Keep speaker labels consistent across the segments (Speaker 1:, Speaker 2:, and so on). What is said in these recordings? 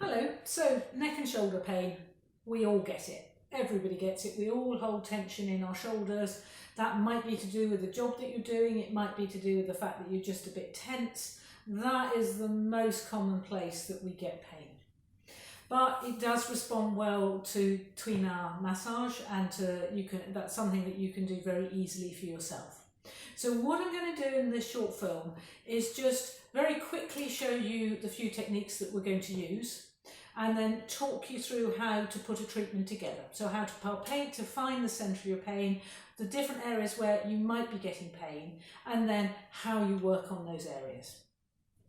Speaker 1: Hello, so neck and shoulder pain, we all get it. Everybody gets it. We all hold tension in our shoulders. That might be to do with the job that you're doing. It might be to do with the fact that you're just a bit tense. That is the most common place that we get pain. But it does respond well to tuina massage, and that's something that you can do very easily for yourself. So what I'm going to do in this short film is just very quickly show you the few techniques that we're going to use, and then talk you through how to put a treatment together. So how to palpate to find the centre of your pain, the different areas where you might be getting pain, and then how you work on those areas.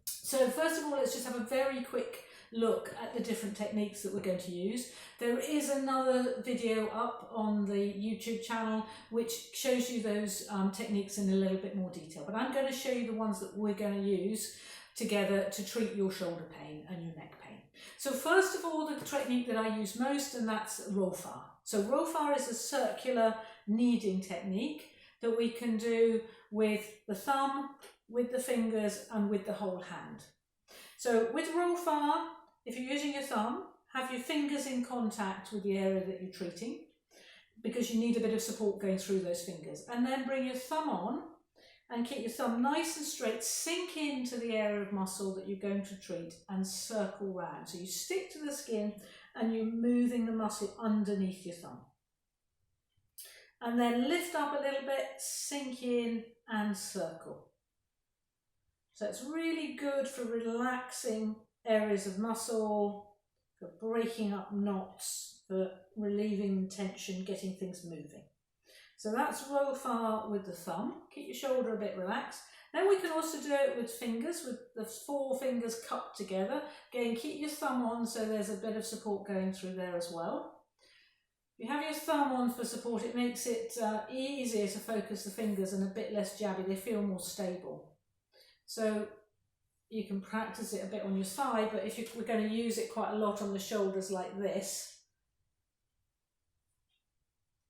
Speaker 1: So first of all, let's just have a very quick look at the different techniques that we're going to use. There is another video up on the YouTube channel which shows you those techniques in a little bit more detail, but I'm going to show you the ones that we're going to use together to treat your shoulder pain and your neck pain. So first of all, the technique that I use most, and that's rofar. So rofar is a circular kneading technique that we can do with the thumb, with the fingers and with the whole hand. So with rofar, if you're using your thumb, have your fingers in contact with the area that you're treating, because you need a bit of support going through those fingers. And then bring your thumb on and keep your thumb nice and straight, sink into the area of muscle that you're going to treat and circle round. So you stick to the skin and you're moving the muscle underneath your thumb. And then lift up a little bit, sink in and circle. So it's really good for relaxing areas of muscle, for breaking up knots, for relieving tension, getting things moving. So that's rofar with the thumb. Keep your shoulder a bit relaxed. Then we can also do it with fingers, with the 4 fingers cupped together. Again, keep your thumb on so there's a bit of support going through there as well. If you have your thumb on for support, it makes it easier to focus the fingers and a bit less jabby. They feel more stable. So you can practice it a bit on your side, but if we're going to use it quite a lot on the shoulders like this,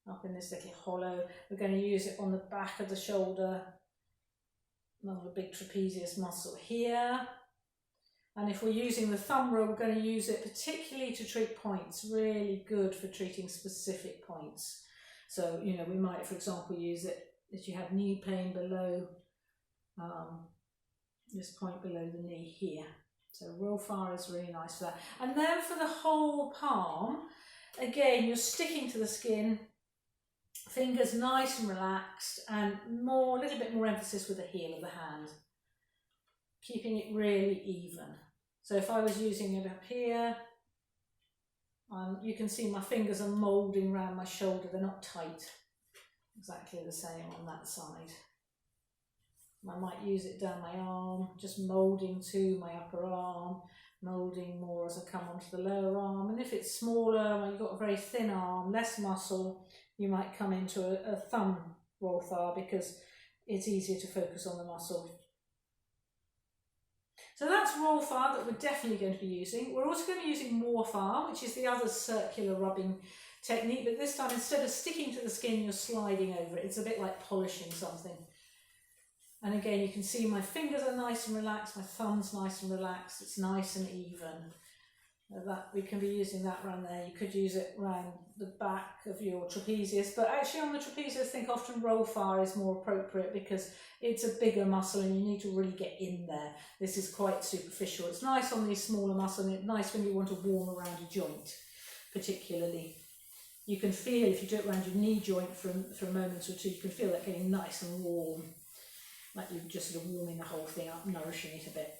Speaker 1: up in this little hollow, we're going to use it on the back of the shoulder, on the big trapezius muscle here. And if we're using the thumb rule, we're going to use it particularly to treat points, really good for treating specific points. So, you know, we might, for example, use it if you have knee pain below this point below the knee here. So rofar is really nice for that. And then for the whole palm, again, you're sticking to the skin, fingers nice and relaxed, and a little bit more emphasis with the heel of the hand, keeping it really even. So if I was using it up here, you can see my fingers are moulding around my shoulder. They're not tight. Exactly the same on that side. I might use it down my arm, just moulding to my upper arm, moulding more as I come onto the lower arm. And if it's smaller, when you've got a very thin arm, less muscle, you might come into a thumb rofar because it's easier to focus on the muscle. So that's rofar that we're definitely going to be using. We're also going to be using morphar, which is the other circular rubbing technique, but this time instead of sticking to the skin, you're sliding over it. It's a bit like polishing something. And again, you can see my fingers are nice and relaxed, my thumb's nice and relaxed, it's nice and even. We can be using that around there. You could use it around the back of your trapezius, but actually on the trapezius, I think often rofar is more appropriate because it's a bigger muscle and you need to really get in there. This is quite superficial. It's nice on these smaller muscles, and it's nice when you want to warm around a joint, particularly. You can feel, if you do it around your knee joint for a moment or two, you can feel that getting nice and warm. Like you're just sort of warming the whole thing up, nourishing it a bit.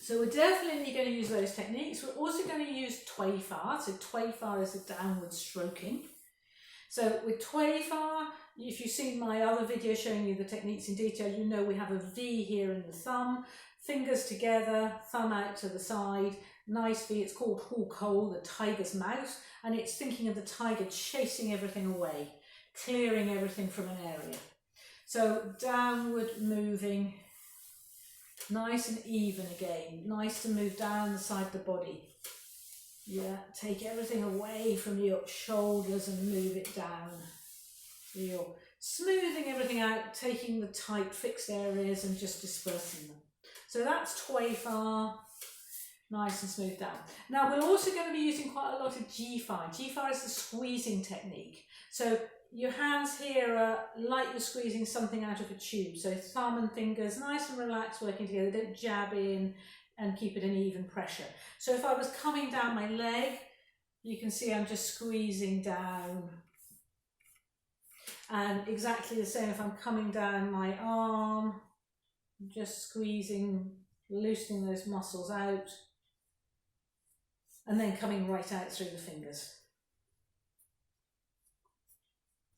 Speaker 1: So we're definitely going to use those techniques. We're also going to use tuifar. So tuifar is a downward stroking. So with tuifar, if you've seen my other video showing you the techniques in detail, you know we have a V here in the thumb, fingers together, thumb out to the side, nice V. It's called hukol, the tiger's mouth, and it's thinking of the tiger chasing everything away, clearing everything from an area. So downward moving, nice and even again, nice to move down the side of the body. Yeah, take everything away from your shoulders and move it down. So you're smoothing everything out, taking the tight fixed areas and just dispersing them. So that's tuifar. Nice and smooth down. Now we're also going to be using quite a lot of G-fire. G-fire is the squeezing technique. So your hands here are like you're squeezing something out of a tube. So thumb and fingers nice and relaxed, working together. Don't jab in and keep it an even pressure. So if I was coming down my leg, you can see I'm just squeezing down. And exactly the same if I'm coming down my arm, just squeezing, loosening those muscles out. And then coming right out through the fingers.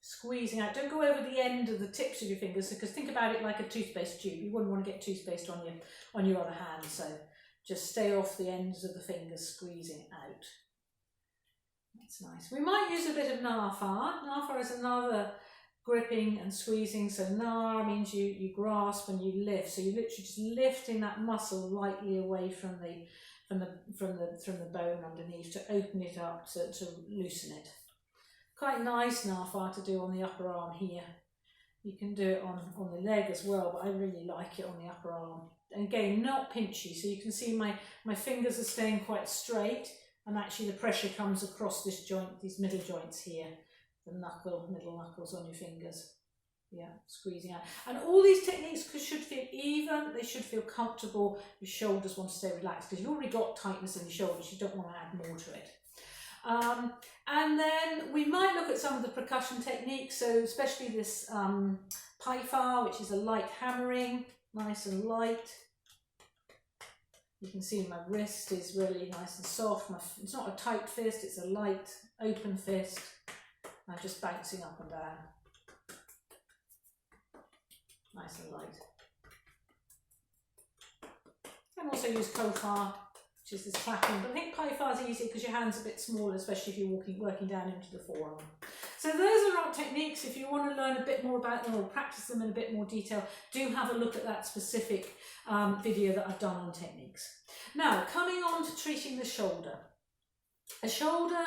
Speaker 1: Squeezing out. Don't go over the end of the tips of your fingers, because think about it like a toothpaste tube. You wouldn't want to get toothpaste on your other hand, so just stay off the ends of the fingers, squeezing out. That's nice. We might use a bit of nafar. Nafar is another gripping and squeezing. So na means you grasp and you lift. So you're literally just lifting that muscle lightly away from the bone underneath to open it up, to loosen it. Quite nice nafar to do on the upper arm here. You can do it on the leg as well, but I really like it on the upper arm. And again, not pinchy, so you can see my fingers are staying quite straight, and actually the pressure comes across this joint, these middle joints here, the middle knuckles on your fingers. Yeah, squeezing out. And all these techniques should feel even, they should feel comfortable. Your shoulders want to stay relaxed, because you've already got tightness in your shoulders, you don't want to add more to it. And then we might look at some of the percussion techniques, so especially this paifa, which is a light hammering, nice and light. You can see my wrist is really nice and soft. It's not a tight fist, it's a light, open fist. I'm just bouncing up and down. Nice and light. You can also use kofar, which is this clapping, but I think paifa is easier because your hand's a bit smaller, especially if you're working down into the forearm. So those are our techniques. If you want to learn a bit more about them or practice them in a bit more detail, do have a look at that specific video that I've done on techniques. Now, coming on to treating the shoulder. A shoulder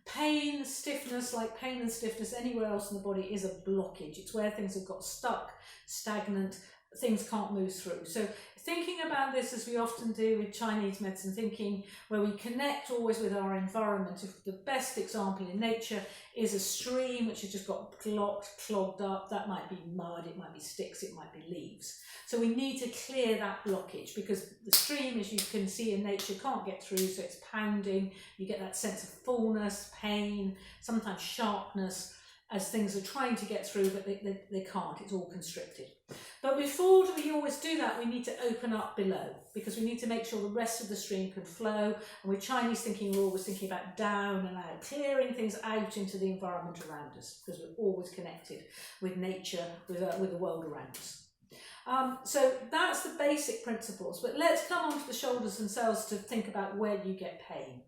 Speaker 1: pain, stiffness, like pain and stiffness anywhere else in the body, is a blockage. It's where things have got stuck, stagnant, things can't move through. So thinking about this, as we often do with Chinese medicine, thinking where we connect always with our environment. If the best example in nature is a stream which has just got clogged up, that might be mud, it might be sticks, it might be leaves. So we need to clear that blockage, because the stream, as you can see in nature, can't get through, so it's pounding. You get that sense of fullness, pain, sometimes sharpness, as things are trying to get through, but they can't, it's all constricted. But before we always do that, we need to open up below, because we need to make sure the rest of the stream can flow. And with Chinese thinking, we're always thinking about down and out, clearing things out into the environment around us, because we're always connected with nature, with the world around us. So that's the basic principles, but let's come on to the shoulders themselves to think about where you get pain.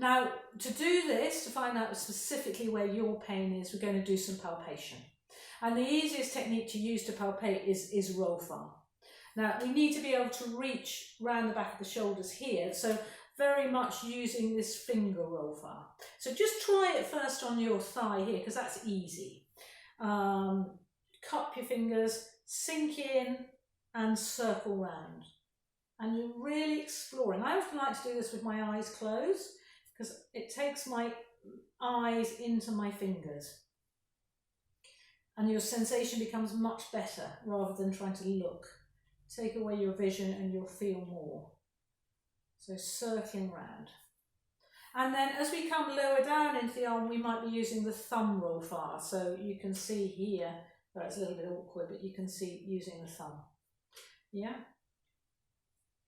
Speaker 1: Now, to do this, to find out specifically where your pain is, we're going to do some palpation. And the easiest technique to use to palpate is roll-far. Now, we need to be able to reach round the back of the shoulders here, so very much using this finger roll-far. So just try it first on your thigh here, because that's easy. Cup your fingers, sink in and circle round. And you're really exploring. I often like to do this with my eyes closed, because it takes my eyes into my fingers. And your sensation becomes much better rather than trying to look. Take away your vision and you'll feel more. So circling round. And then as we come lower down into the arm, we might be using the thumb roll far. So you can see here, well, it's a little bit awkward, but you can see using the thumb. Yeah?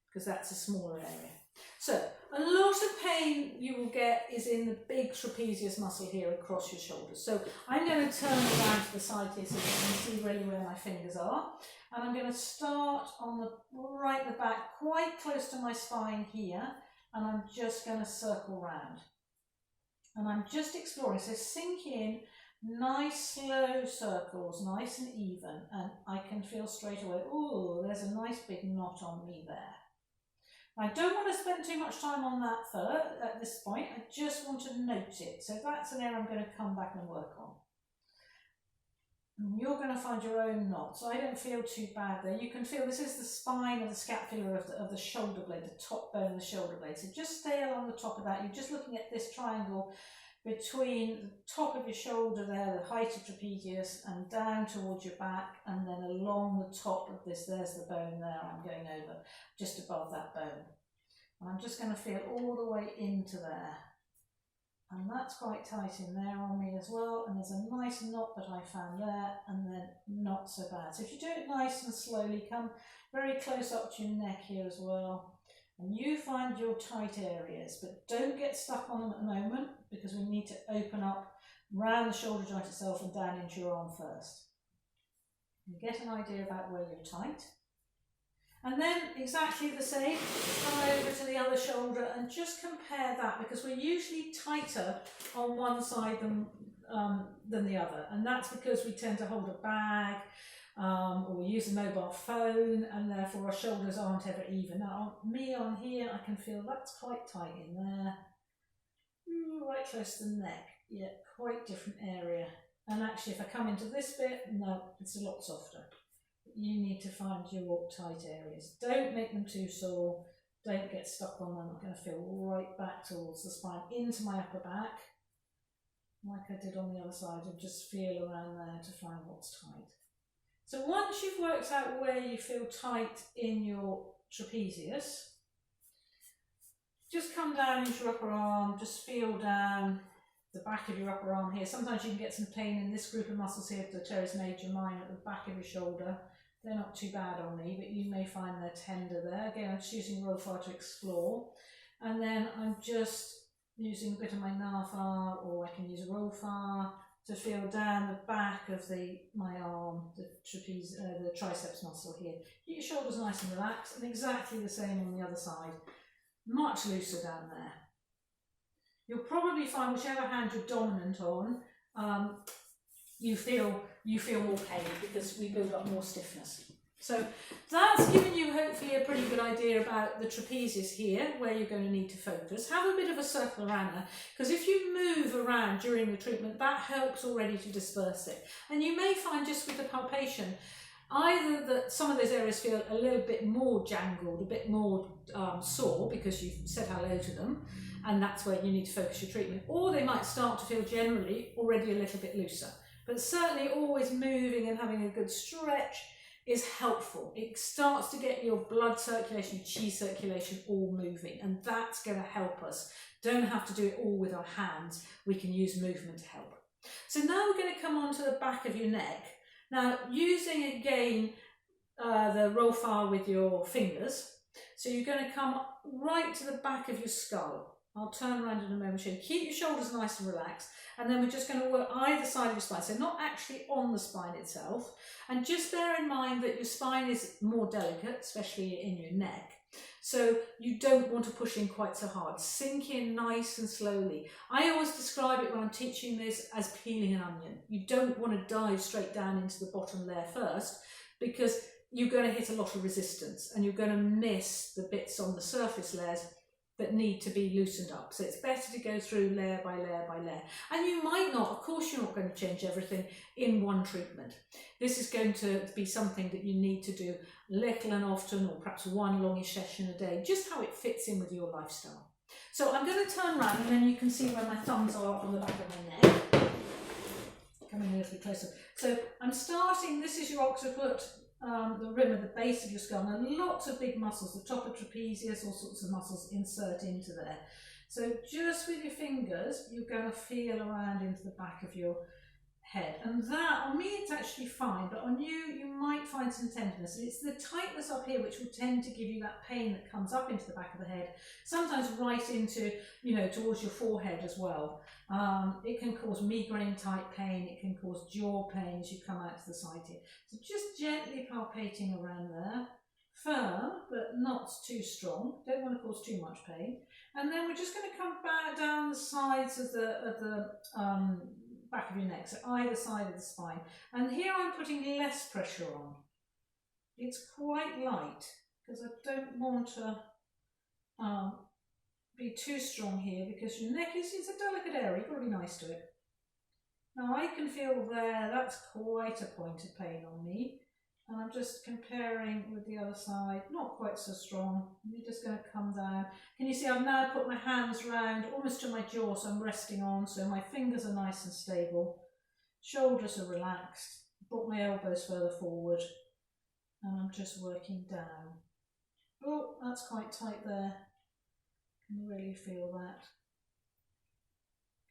Speaker 1: Because that's a smaller area. So a lot of pain you will get is in the big trapezius muscle here across your shoulders. So I'm going to turn around to the side here so you can see really where my fingers are. And I'm going to start on the right at the back, quite close to my spine here. And I'm just going to circle round. And I'm just exploring. So sink in, nice slow circles, nice and even. And I can feel straight away, oh, there's a nice big knot on me there. I don't want to spend too much time on that at this point. I just want to note it. So that's an area I'm going to come back and work on. And you're going to find your own knot. So I don't feel too bad there. You can feel this is the spine of the scapula of the shoulder blade, the top bone of the shoulder blade. So just stay along the top of that. You're just looking at this triangle between the top of your shoulder there, the height of trapezius, and down towards your back, and then along the top of this, there's the bone there I'm going over, just above that bone. And I'm just going to feel all the way into there. And that's quite tight in there on me as well. And there's a nice knot that I found there, and then not so bad. So if you do it nice and slowly, come very close up to your neck here as well. And you find your tight areas, but don't get stuck on them at the moment, because we need to open up round the shoulder joint itself and down into your arm first. You get an idea about where you're tight. And then exactly the same, come over to the other shoulder and just compare that, because we're usually tighter on one side than the other. And that's because we tend to hold a bag or we use a mobile phone, and therefore our shoulders aren't ever even. Now on me on here, I can feel that's quite tight in there. Right close to the neck. Yeah, quite different area. And actually if I come into this bit, no, it's a lot softer. You need to find your tight areas. Don't make them too sore. Don't get stuck on them. I'm going to feel right back towards the spine, into my upper back, like I did on the other side, and just feel around there to find what's tight. So once you've worked out where you feel tight in your trapezius, just come down into your upper arm, just feel down the back of your upper arm here. Sometimes you can get some pain in this group of muscles here, the teres major, minor, at the back of your shoulder. They're not too bad on me, but you may find they're tender there. Again, I'm just using Rolfar to explore. And then I'm just using a bit of my Nafar, or I can use Rolfar to feel down the back of my arm, the triceps muscle here. Keep your shoulders nice and relaxed, and exactly the same on the other side. Much looser down there. You'll probably find whichever hand you're dominant on, you feel more pain, because we build up more stiffness. So that's given you hopefully a pretty good idea about the trapezius here, where you're going to need to focus. Have a bit of a circle around there, because if you move around during the treatment, that helps already to disperse it. And you may find just with the palpation, either that some of those areas feel a little bit more jangled, a bit more sore, because you've said hello to them, and that's where you need to focus your treatment, or they might start to feel generally already a little bit looser. But certainly always moving and having a good stretch is helpful. It starts to get your blood circulation, your chi circulation all moving, and that's going to help us. Don't have to do it all with our hands. We can use movement to help. So now we're going to come on to the back of your neck. Now, using again the Rolfar with your fingers. So you're going to come right to the back of your skull. I'll turn around in a moment. Keep your shoulders nice and relaxed, and then we're just going to work either side of your spine, so not actually on the spine itself. And just bear in mind that your spine is more delicate, especially in your neck, so you don't want to push in quite so hard. Sink in nice and slowly. I always describe it when I'm teaching this as peeling an onion. You don't want to dive straight down into the bottom layer first, because you're going to hit a lot of resistance and you're going to miss the bits on the surface layers that need to be loosened up. So it's better to go through layer by layer by layer. And you might not, of course you're not going to change everything in one treatment. This is going to be something that you need to do little and often, or perhaps one longish session a day, just how it fits in with your lifestyle. So I'm going to turn around, and then you can see where my thumbs are on the back of my neck. Coming a little bit closer. So I'm starting, this is your occiput, the rim of the base of your skull, and lots of big muscles, the top of trapezius, all sorts of muscles insert into there. So just with your fingers, you're going to feel around into the back of your head. And that, on me, it's actually fine, but on you, you might find some tenderness. And it's the tightness up here which will tend to give you that pain that comes up into the back of the head, sometimes right into, towards your forehead as well. It can cause migraine type pain, it can cause jaw pain as you come out to the side here. So just gently palpating around there, firm but not too strong, don't want to cause too much pain. And then we're just going to come back down the sides of the back of your neck, so either side of the spine. And here I'm putting less pressure on. It's quite light because I don't want to be too strong here, because your neck is a delicate area, you've got to be nice to it. Now I can feel there, that's quite a point of pain on me. And I'm just comparing with the other side, not quite so strong. I'm just going to come down. Can you see I've now put my hands round almost to my jaw, so I'm resting on, so my fingers are nice and stable. Shoulders are relaxed. Brought my elbows further forward. And I'm just working down. Oh, that's quite tight there. Can really feel that.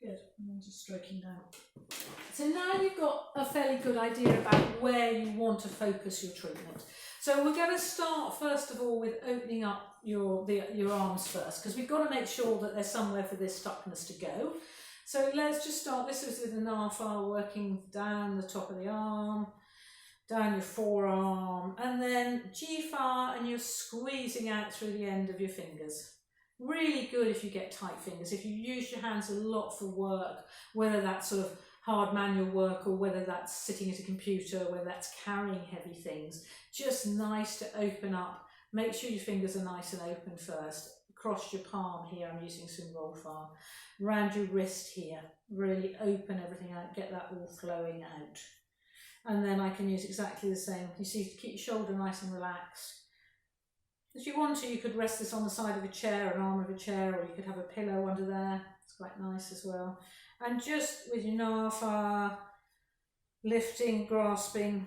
Speaker 1: Good, and I'm just stroking down. So now you've got a fairly good idea about where you want to focus your treatment. So we're going to start first of all with opening up your arms first, because we've got to make sure that there's somewhere for this stuckness to go. So let's just start, this is with an R file, working down the top of the arm, down your forearm, and then G file, and you're squeezing out through the end of your fingers. Really good if you get tight fingers, if you use your hands a lot for work, whether that's sort of hard manual work or whether that's sitting at a computer, whether that's carrying heavy things. Just nice to open up. Make sure your fingers are nice and open first. Across your palm here, I'm using some roll farm. Around your wrist here, really open everything out, get that all flowing out. And then I can use exactly the same. You see, keep your shoulder nice and relaxed. If you want to, you could rest this on the side of a chair, an arm of a chair, or you could have a pillow under there. It's quite nice as well. And just with your nafa, lifting, grasping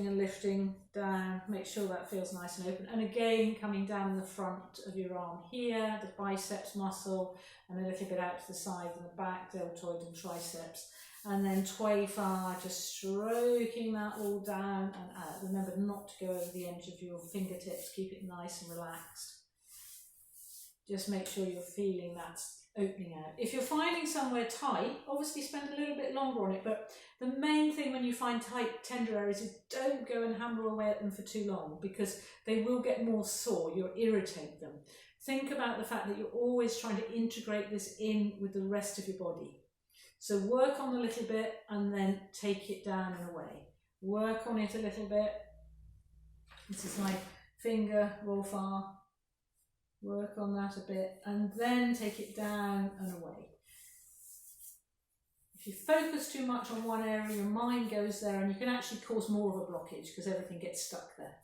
Speaker 1: and lifting down. Make sure that feels nice and open. And again, coming down the front of your arm here, the biceps muscle, and a little bit out to the side and the back, deltoid and triceps. And then tway far, just stroking that all down and out. Remember not to go over the edge of your fingertips, keep it nice and relaxed. Just make sure you're feeling that's opening out. If you're finding somewhere tight, obviously spend a little bit longer on it, but the main thing when you find tight, tender areas is don't go and hammer away at them for too long, because they will get more sore, you'll irritate them. Think about the fact that you're always trying to integrate this in with the rest of your body. So work on a little bit and then take it down and away. Work on it a little bit. This is my finger, roll far. Work on that a bit and then take it down and away. If you focus too much on one area, your mind goes there and you can actually cause more of a blockage because everything gets stuck there.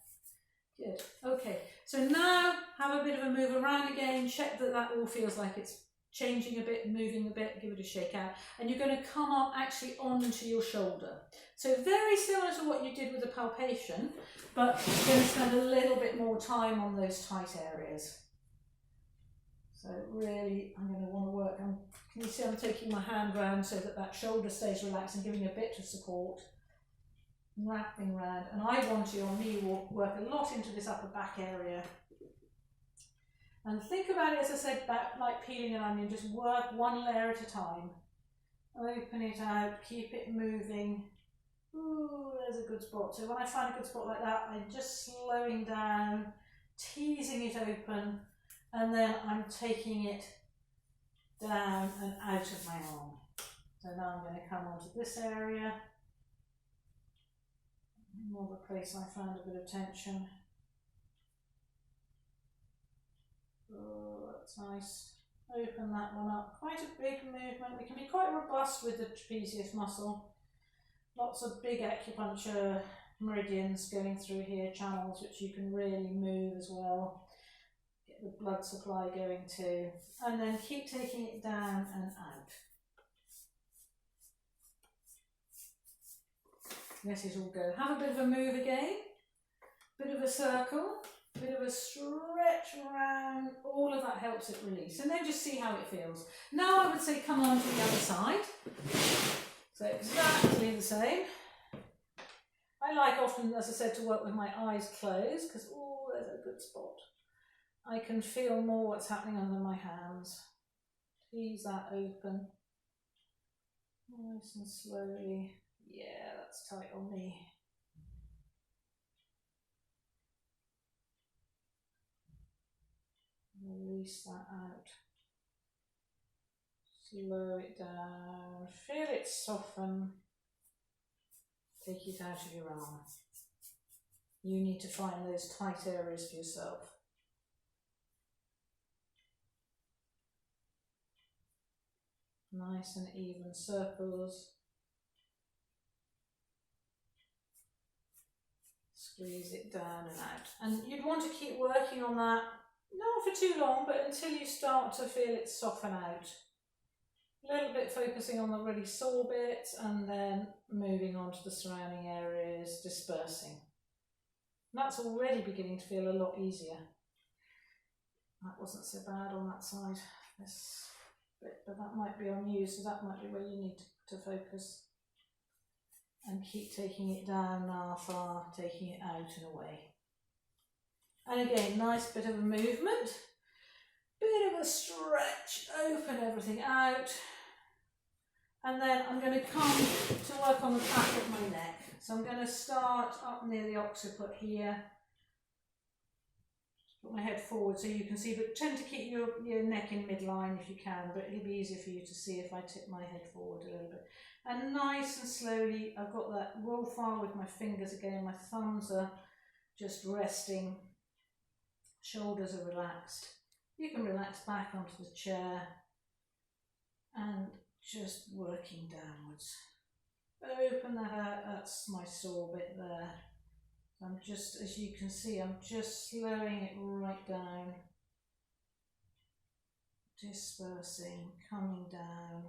Speaker 1: Good. Okay, so now have a bit of a move around again. Check that that all feels like it's changing a bit, moving a bit, give it a shake out, and you're going to come up actually onto your shoulder. So very similar to what you did with the palpation, but you're going to spend a little bit more time on those tight areas. So really, I'm going to want to work on, can you see I'm taking my hand round so that that shoulder stays relaxed and giving a bit of support, wrapping round, and I want your knee will work a lot into this upper back area. And think about it, as I said, like peeling an onion, just work one layer at a time. Open it out, keep it moving. Ooh, there's a good spot. So when I find a good spot like that, I'm just slowing down, teasing it open, and then I'm taking it down and out of my arm. So now I'm going to come onto this area. Another place I found a bit of tension. Oh, that's nice. Open that one up. Quite a big movement. We can be quite robust with the trapezius muscle. Lots of big acupuncture meridians going through here, channels which you can really move as well. Get the blood supply going too. And then keep taking it down and out. Let it all go. Have a bit of a move again. Bit of a circle. Bit of a stretch around, all of that helps it release, and then just see how it feels. Now I would say come on to the other side. So exactly the same. I like often, as I said, to work with my eyes closed because, oh, there's a good spot. I can feel more what's happening under my hands. Tease that open. Nice and slowly. Yeah, that's tight on me. Release that out. Slow it down. Feel it soften. Take it out of your arm. You need to find those tight areas for yourself. Nice and even circles. Squeeze it down and out. And you'd want to keep working on that, not for too long, but until you start to feel it soften out. A little bit focusing on the really sore bits and then moving on to the surrounding areas, dispersing. That's already beginning to feel a lot easier. That wasn't so bad on that side, this bit, but that might be on you, so that might be where you need to focus. And keep taking it down now, far, taking it out and away. And again, nice bit of a movement, bit of a stretch, open everything out. And then I'm going to come to work on the back of my neck. So I'm going to start up near the occiput here. Put my head forward so you can see, but tend to keep your neck in midline if you can, but it'll be easier for you to see if I tip my head forward a little bit. And nice and slowly, I've got that roll far with my fingers again, my thumbs are just resting, shoulders are relaxed. You can relax back onto the chair and just working downwards. Open that out, that's my sore bit there. I'm just, as you can see, I'm just slowing it right down, dispersing, coming down,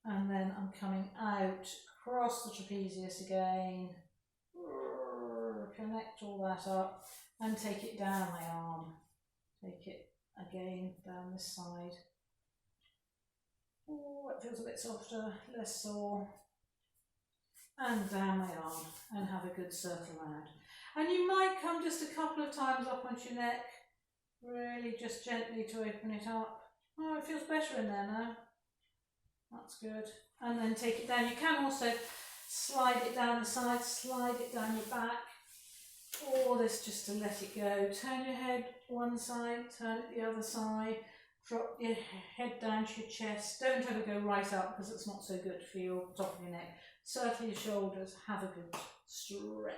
Speaker 1: and then I'm coming out across the trapezius again, connect all that up and take it down my arm, take it again down this side. Oh, it feels a bit softer, less sore. And down my arm and have a good circle around. And you might come just a couple of times up onto your neck, really just gently to open it up. Oh, it feels better in there now. That's good. And then take it down. You can also slide it down the side, slide it down your back, or this just to let it go. Turn your head one side, turn it the other side, drop your head down to your chest. Don't ever go right up because it's not so good for your top of your neck. Circle your shoulders, have a good stretch.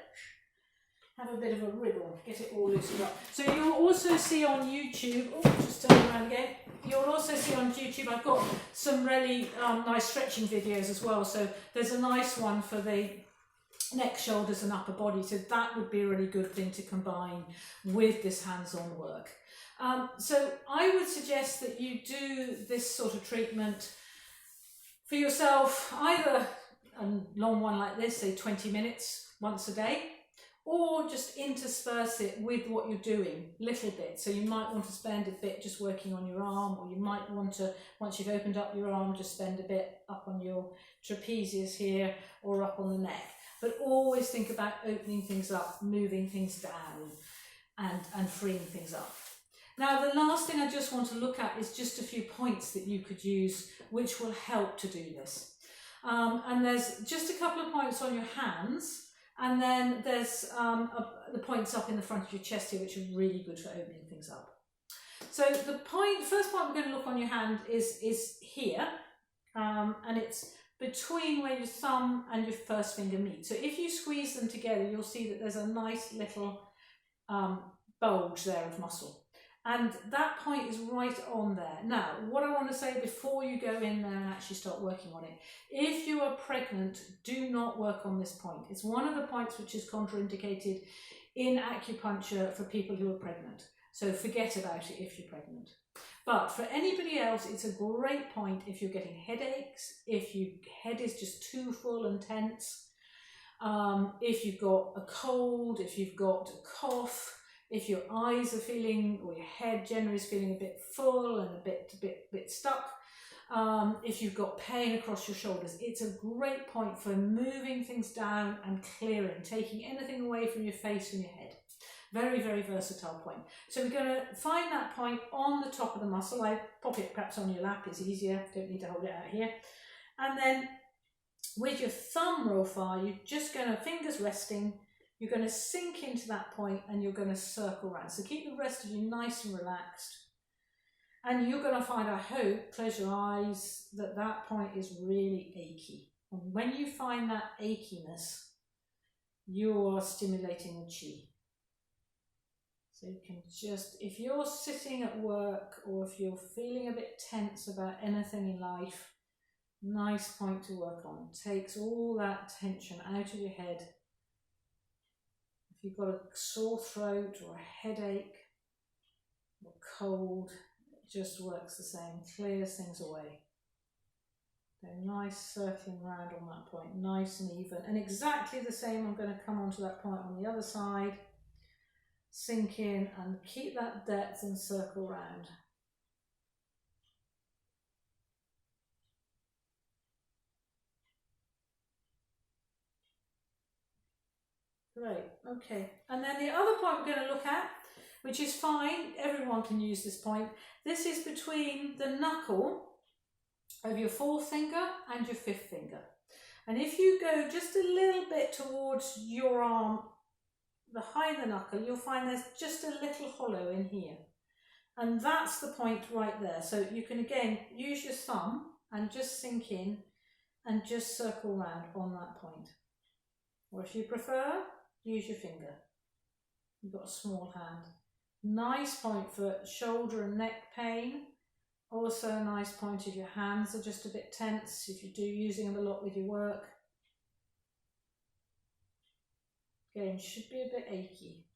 Speaker 1: Have a bit of a wriggle, get it all loosened up. So you'll also see on YouTube, oh, just turn around again. You'll also see on YouTube, I've got some really nice stretching videos as well. So there's a nice one for the neck, shoulders and upper body. So that would be a really good thing to combine with this hands-on work. So I would suggest that you do this sort of treatment for yourself, either a long one like this, say 20 minutes once a day, or just intersperse it with what you're doing, little bit. So you might want to spend a bit just working on your arm, or you might want to, once you've opened up your arm, just spend a bit up on your trapezius here or up on the neck. But always think about opening things up, moving things down and freeing things up. Now, the last thing I just want to look at is just a few points that you could use which will help to do this. And there's just a couple of points on your hands, and then there's the points up in the front of your chest here, which are really good for opening things up. So the first point we're going to look on your hand is here, and it's between where your thumb and your first finger meet. So if you squeeze them together, you'll see that there's a nice little bulge there of muscle. And that point is right on there. Now, what I want to say before you go in there and actually start working on it, if you are pregnant, do not work on this point. It's one of the points which is contraindicated in acupuncture for people who are pregnant. So forget about it if you're pregnant. But for anybody else, it's a great point if you're getting headaches, if your head is just too full and tense, if you've got a cold, if you've got a cough, if your eyes are feeling, or your head generally is feeling a bit full and a bit stuck, if you've got pain across your shoulders, it's a great point for moving things down and clearing, taking anything away from your face and your head. Very, very versatile point. So we're going to find that point on the top of the muscle. I pop it perhaps on your lap, it's easier, don't need to hold it out here. And then with your thumb roll far, you're just going to, fingers resting, you're going to sink into that point and you're going to circle around. So keep the rest of you nice and relaxed. And you're going to find, I hope, close your eyes, that that point is really achy. And when you find that achiness, you're stimulating the chi. So you can just, if you're sitting at work or if you're feeling a bit tense about anything in life, Nice point to work on. Takes all that tension out of your head. If you've got a sore throat or a headache or cold, it just works the same. Clears things away. So nice circling round on that point, nice and even. And exactly the same, I'm going to come onto that point on the other side. Sink in and keep that depth and circle round. Great, okay. And then the other point we're going to look at, which is fine, everyone can use this point. This is between the knuckle of your fourth finger and your fifth finger. And if you go just a little bit towards your arm, the higher the knuckle, you'll find there's just a little hollow in here. And that's the point right there. So you can again use your thumb and just sink in and just circle round on that point. Or if you prefer, use your finger. You've got a small hand. Nice point for shoulder and neck pain. Also a nice point if your hands are just a bit tense, if you do using them a lot with your work. Again, should be a bit achy.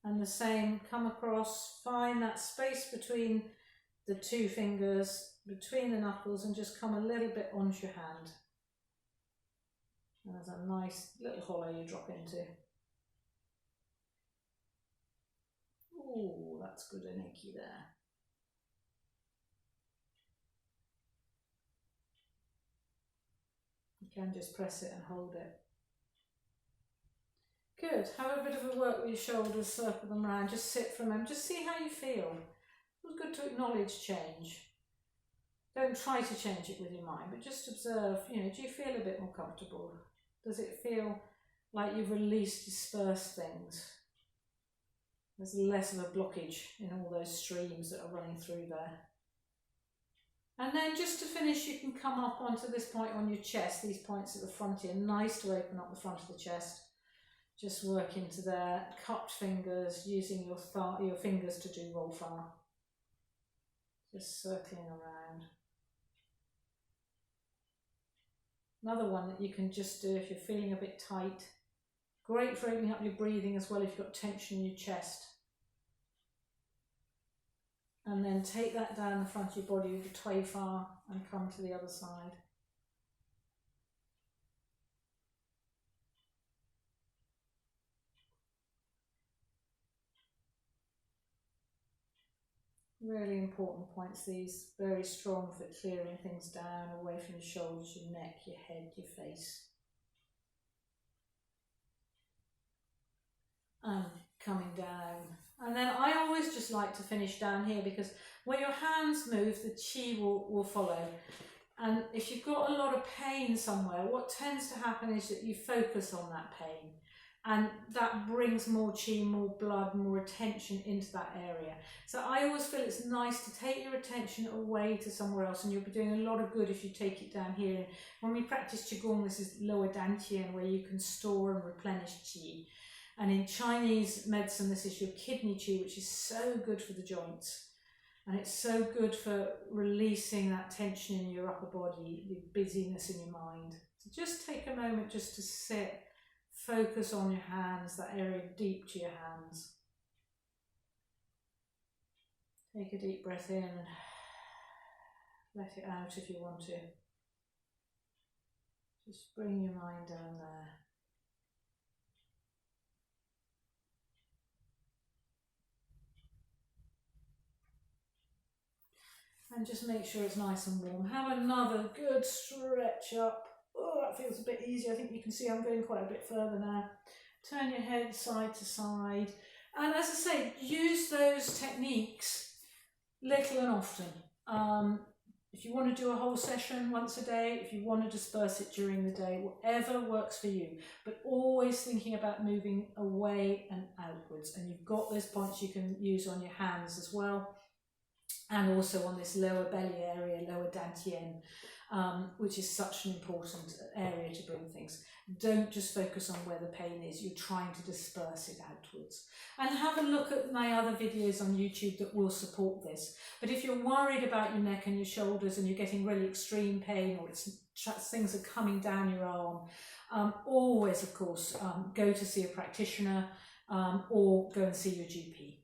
Speaker 1: And the same, come across, find that space between the two fingers, between the knuckles, and just come a little bit onto your hand. And there's a nice little hollow you drop into. Ooh, that's good and achy there. You can just press it and hold it. Good. Have a bit of a work with your shoulders, circle them around, just sit for a moment, just see how you feel. It's good to acknowledge change. Don't try to change it with your mind, but just observe, do you feel a bit more comfortable? Does it feel like you've released, dispersed things? There's less of a blockage in all those streams that are running through there. And then just to finish, you can come up onto this point on your chest, these points at the front here. Nice to open up the front of the chest. Just work into there, cupped fingers, using your fingers to do roll far. Just circling around. Another one that you can just do if you're feeling a bit tight. Great for opening up your breathing as well if you've got tension in your chest. And then take that down the front of your body with the tway far and come to the other side. Really important points, these, very strong for clearing things down, away from your shoulders, your neck, your head, your face. And coming down. And then I always just like to finish down here because where your hands move, the chi will follow. And if you've got a lot of pain somewhere, what tends to happen is that you focus on that pain. And that brings more chi, more blood, more attention into that area. So I always feel it's nice to take your attention away to somewhere else, and you'll be doing a lot of good if you take it down here. When we practice Qigong, this is lower dantian, where you can store and replenish chi. And in Chinese medicine, this is your kidney chi, which is so good for the joints. And it's so good for releasing that tension in your upper body, the busyness in your mind. So just take a moment just to sit. Focus on your hands, that area deep to your hands. Take a deep breath in, let it out if you want to. Just bring your mind down there. And just make sure it's nice and warm. Have another good stretch up. Oh, that feels a bit easier. I think you can see I'm going quite a bit further now. Turn your head side to side. And as I say, use those techniques little and often. If you want to do a whole session once a day, if you want to disperse it during the day, whatever works for you. But always thinking about moving away and outwards. And you've got those points you can use on your hands as well. and also on this lower belly area, lower dantian, which is such an important area to bring things. Don't just focus on where the pain is, you're trying to disperse it outwards. And have a look at my other videos on YouTube that will support this. But if you're worried about your neck and your shoulders and you're getting really extreme pain, or things are coming down your arm, always, of course, go to see a practitioner or go and see your GP.